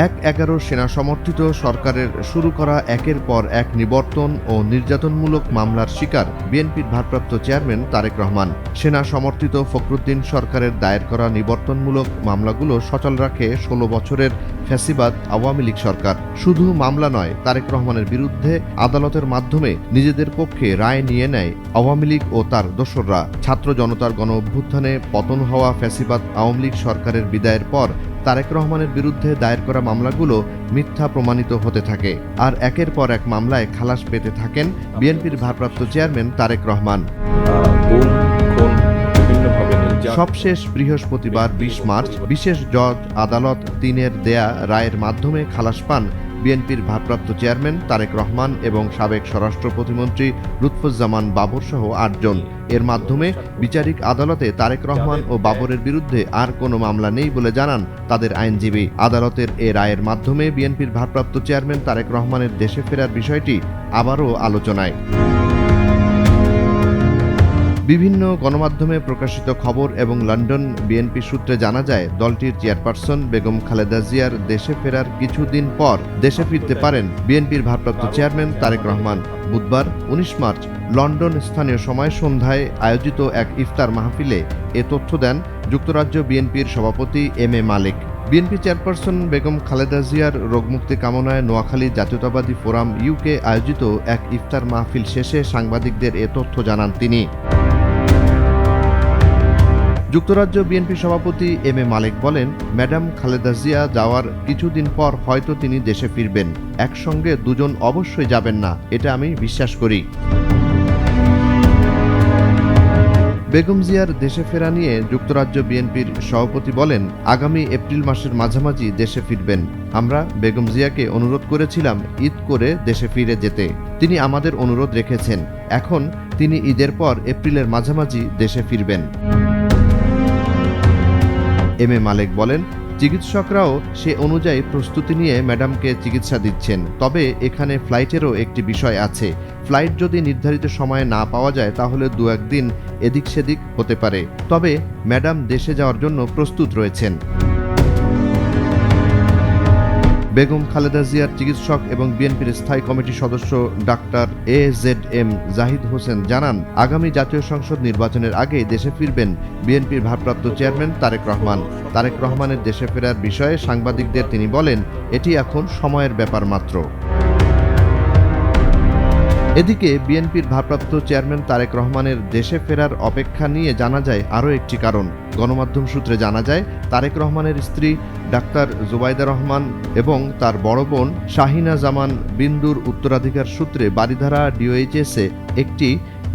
১/১১ সেনা সমর্থিত সরকারের শুরু করা একের পর এক নিবর্তন ও নির্যাতনমূলক মামলার শিকার বিএনপির ভারপ্রাপ্ত চেয়ারম্যান তারেক রহমান। সেনা সমর্থিত ফখরুদ্দিন সরকারের দায়ের করা নিবর্তনমূলক মামলাগুলো সচল রাখে ১৬ বছরের ফ্যাসিবাদ আওয়ামী লীগ সরকার। শুধু মামলা নয়, তারেক রহমানের বিরুদ্ধে আদালতের মাধ্যমে নিজেদের পক্ষে রায় নিয়ে নেয় আওয়ামী লীগ ও তার দোসররা। ছাত্র জনতার গণ অভ্যুত্থানে পতন হওয়া ফ্যাসিবাদ আওয়ামী লীগ সরকারের বিদায়ের পর তারেক রহমানের বিরুদ্ধে দায়ের করা মামলাগুলো মিথ্যা প্রমাণিত হতে থাকে, আর একের পর এক মামলায় খালাস পেতে থাকেন বিএনপির ভারপ্রাপ্ত চেয়ারম্যান তারেক রহমান। সবশেষ বৃহস্পতিবার ২০ মার্চ বিশেষ জজ আদালত ৩-এর দেয়া রায়ের মাধ্যমে খালাস পান বিএনপির ভারপ্রাপ্ত চেয়ারম্যান তারেক রহমান এবং সাবেক স্বরাষ্ট্র প্রতিমন্ত্রী লুৎফুজ্জামান বাবর সহ ৮ জন। এর মাধ্যমে বিচারিক আদালতে তারেক রহমান ও বাবরের বিরুদ্ধে আর কোনো মামলা নেই বলে জানান তাদের আইনজীবী। আদালতের এ রায়ের মাধ্যমে বিএনপির ভারপ্রাপ্ত চেয়ারম্যান তারেক রহমানের দেশে ফেরার বিষয়টি আবারও আলোচনায়। বিভিন্ন গণমাধ্যমে প্রকাশিত খবর এবং লন্ডন বিএনপি সূত্রে জানা যায়, দলটির চেয়ারপারসন বেগম খালেদা জিয়ার দেশে ফেরার কিছুদিন পর দেশে ফিরতে পারেন বিএনপির ভারপ্রাপ্ত চেয়ারম্যান তারেক রহমান। বুধবার ১৯ মার্চ লন্ডন স্থানীয় সময় সন্ধ্যায় আয়োজিত এক ইফতার মাহফিলে এ তথ্য দেন যুক্তরাজ্য বিএনপির সভাপতি M A Malik. BNP chairperson Begum Khaleda জিয়ার রোগমুক্তি কামনায় নোয়াখালী জাতীয়তাবাদী ফোরাম ইউকে আয়োজিত এক ইফতার মাহফিল শেষে সাংবাদিকদের এ তথ্য জানান তিনি। যুক্তরাজ্য বিএনপি সভাপতি এম এ মালিক বলেন, ম্যাডাম খালেদা জিয়া যাওয়ার কিছুদিন পর হয়তো তিনি দেশে ফিরবেন। একসঙ্গে দুজন অবশ্যই যাবেন না, এটা আমি বিশ্বাস করি। বেগম জিয়ার দেশে ফেরা নিয়ে যুক্তরাজ্য বিএনপির সভাপতি বলেন, আগামী এপ্রিল মাসের মাঝামাঝি দেশে ফিরবেন। আমরা বেগম জিয়াকে অনুরোধ করেছিলাম ঈদ করে দেশে ফিরে যেতে। তিনি আমাদের অনুরোধ রেখেছেন। এখন তিনি ঈদের পর এপ্রিলের মাঝামাঝি দেশে ফিরবেন। এম এ মালিক বলেন, চিকিৎসকরাও সে অনুযায়ী প্রস্তুতি নিয়ে ম্যাডামকে চিকিৎসা দিচ্ছেন। তবে এখানে ফ্লাইটেরও একটি বিষয় আছে। ফ্লাইট যদি নির্ধারিত সময়ে না পাওয়া যায় তাহলে ২-১ দিন এদিক সেদিক হতে পারে। তবে ম্যাডাম দেশে যাওয়ার জন্য প্রস্তুত রয়েছেন। বেগম খালেদা জিয়ার চিকিৎসক এবং বিএনপির স্থায়ী কমিটির সদস্য ডাক্তার AZM জাহিদ হোসেন জানান, আগামী জাতীয় সংসদ নির্বাচনের আগে দেশে ফিরবেন বিএনপির ভারপ্রাপ্ত চেয়ারম্যান তারেক রহমান। তারেক রহমানের দেশে ফেরার বিষয়ে সাংবাদিকদের তিনি বলেন, এটি এখন সময়ের ব্যাপার মাত্র। এদিকে বিএনপির ভারপ্রাপ্ত চেয়ারম্যান তারেক রহমানের দেশে ফেরার অপেক্ষা নিয়ে জানা যায় আরও একটি কারণ। গণমাধ্যম সূত্রে জানা যায়, তারেক রহমানের স্ত্রী ডাক্তার জুবাইদা রহমান এবং তার বড় বোন শাহিনা জামান বিন্দুর উত্তরাধিকার সূত্রে বারিধারা DOHS-এ একটি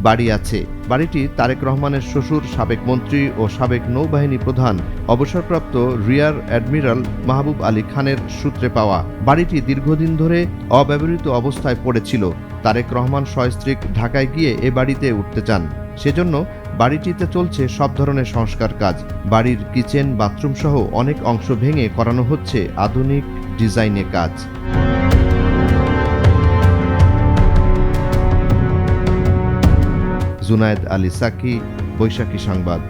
বাড়ি আছে। বাড়িটি তারেক রহমানের শ্বশুর সাবেক মন্ত্রী ও সাবেক নৌবাহিনী প্রধান অবসরপ্রাপ্ত রিয়ার অ্যাডমিরাল মাহবুব আলী খানের সূত্রে পাওয়া। বাড়িটি দীর্ঘদিন ধরে অব্যবহৃত অবস্থায় পড়েছিল। তারেক রহমান সস্ত্রীক ঢাকায় গিয়ে এ বাড়িতে উঠতে চান। সেজন্য বাড়িটিতে চলছে সব ধরনের সংস্কার কাজ। বাড়ির কিচেন, বাথরুম সহ অনেক অংশ ভেঙে করানো হচ্ছে আধুনিক ডিজাইনে কাজ। জুনায়েদ আলী সাকি, বৈশাখী সংবাদ।